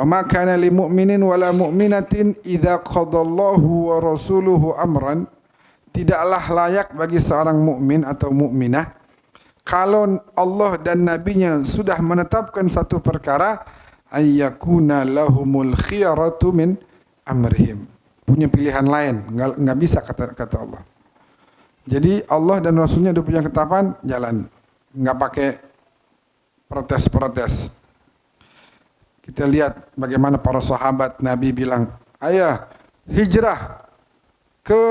Wa ma kana lil mu'minin wala mu'minatin idza qadallahu wa rasuluhu amran. Tidaklah layak bagi seorang mukmin atau mukminah kalau Allah dan nabinya sudah menetapkan satu perkara, ayyakuna lahumul khiyaratu min amrihim. Punya pilihan lain, enggak bisa kata Allah. Jadi Allah dan Rasulnya udah punya ketetapan, jalan. Enggak pakai protes-protes. Kita lihat bagaimana para sahabat Nabi bilang, ayah hijrah ke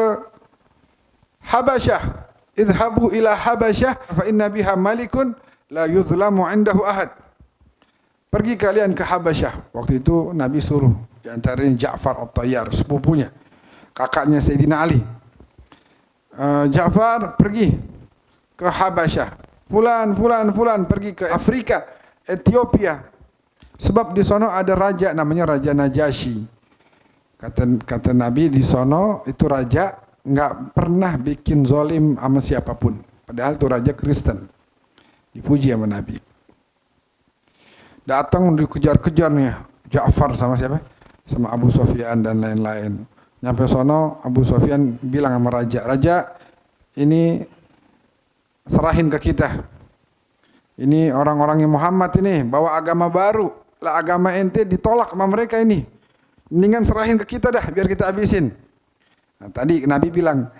Habasyah, idhabu ila Habasyah fa inna biha malikun la yuzlamu indahu ahad. Pergi kalian ke Habasyah. Waktu itu Nabi suruh, di antaranya Ja'far At-Tayyar, sepupunya, kakaknya Sayyidina Ali. Ja'far pergi ke Habasyah. Fulan pergi ke Afrika, Ethiopia. Sebab di sono ada raja namanya Raja Najasyi. Kata Nabi di sono itu raja enggak pernah bikin zalim sama siapapun. Padahal itu raja Kristen. Dipuji sama Nabi. Datang dikejar-kejarnya Ja'far sama siapa? Sama Abu Sufyan dan lain-lain. Nyampe sono Abu Sufyan bilang sama raja, "Raja, ini serahin ke kita. Ini orang-orangnya Muhammad ini bawa agama baru. Lah agama ente ditolak sama mereka ini. Mendingan serahin ke kita dah biar kita habisin." Nah, tadi Nabi bilang,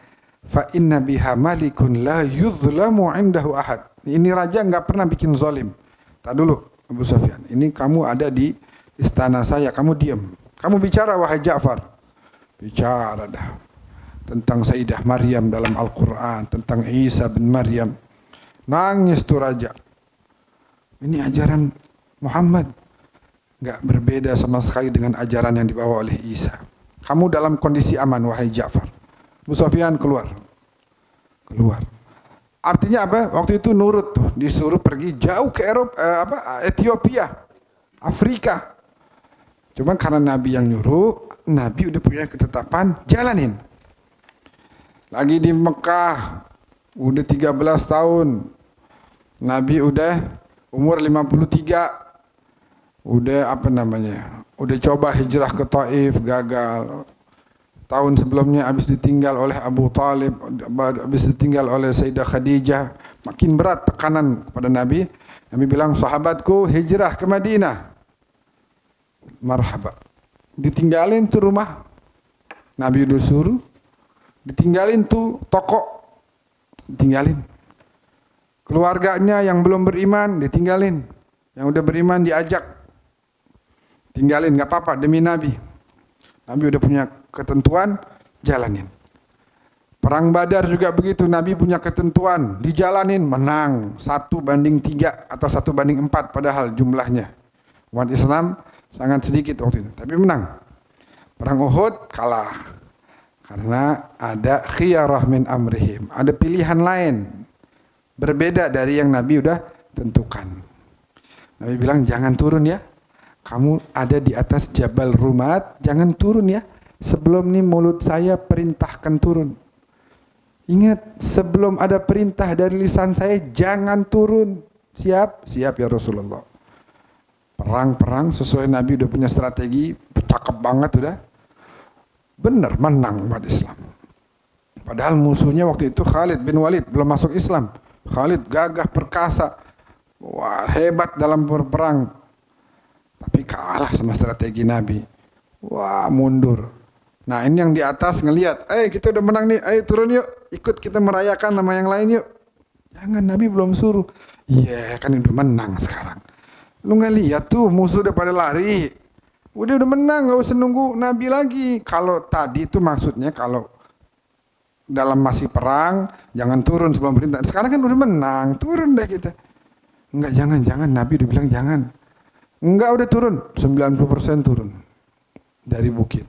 "Fa inna biha malikun la yuzlamu indahu ahad." Ini raja enggak pernah bikin zalim. Tak dulu Abu Sufyan. Ini kamu ada di istana saya, kamu diam. Kamu bicara wahai Ja'far. Bicara dah. Tentang Sayyidah Maryam dalam Al-Quran, tentang Isa bin Maryam. Nangis tuh raja. Ini ajaran Muhammad enggak berbeda sama sekali dengan ajaran yang dibawa oleh Isa. Kamu dalam kondisi aman wahai Ja'far. Abu Sufyan keluar. Artinya apa? Waktu itu nurut tuh, disuruh pergi jauh ke Ethiopia, Afrika. Cuma karena Nabi yang nyuruh, Nabi udah punya ketetapan, jalanin. Lagi di Mekah, udah 13 tahun. Nabi udah umur 53. Udah udah coba hijrah ke Taif, gagal. Tahun sebelumnya habis ditinggal oleh Abu Talib, habis ditinggal oleh Sayyidah Khadijah. Makin berat tekanan kepada Nabi. Nabi bilang, sahabatku hijrah ke Madinah. Marhaba. Ditinggalin tuh rumah. Nabi udah suruh. Ditinggalin tuh toko. Ditinggalin. Keluarganya yang belum beriman ditinggalin. Yang udah beriman diajak. Tinggalin, gak apa-apa demi Nabi. Nabi udah punya ketentuan, jalanin. Perang Badar juga begitu, Nabi punya ketentuan, dijalanin, menang 1:3 atau 1:4 padahal jumlahnya. Umat Islam sangat sedikit waktu itu, tapi menang. Perang Uhud kalah. Karena ada khiyarah min amrihim, ada pilihan lain. Berbeda dari yang Nabi udah tentukan. Nabi bilang jangan turun ya. Kamu ada di atas Jabal Rumat, jangan turun ya. Sebelum nih mulut saya perintahkan turun. Ingat, sebelum ada perintah dari lisan saya, jangan turun. Siap? Siap ya Rasulullah. Perang sesuai Nabi udah punya strategi, cakep banget udah. Benar, menang umat Islam. Padahal musuhnya waktu itu Khalid bin Walid, belum masuk Islam. Khalid gagah perkasa. Wah, hebat dalam berperang. Tapi kalah sama strategi Nabi. Wah, mundur. Nah, ini yang di atas ngelihat, kita udah menang nih, turun yuk, ikut kita merayakan nama yang lain yuk. Jangan, Nabi belum suruh. Iya, kan udah menang sekarang. Lu nggak lihat tuh musuh udah pada lari. Udah menang, nggak usah nunggu Nabi lagi. Kalau tadi itu maksudnya kalau dalam masih perang, jangan turun sebelum perintah. Sekarang kan udah menang, turun deh kita. Enggak, jangan, Nabi udah bilang jangan. Enggak, udah turun, 90% turun dari bukit.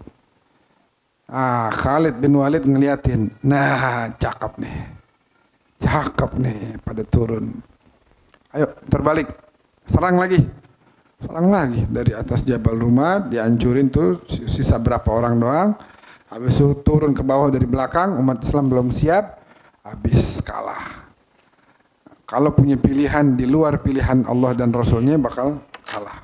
Khalid bin Walid ngeliatin, nah cakep nih, pada turun. Ayo terbalik, serang lagi dari atas Jabal Rumat, dihancurin tuh sisa berapa orang doang. Habis itu turun ke bawah dari belakang, umat Islam belum siap, habis kalah. Kalau punya pilihan di luar pilihan Allah dan Rasulnya bakal kalah.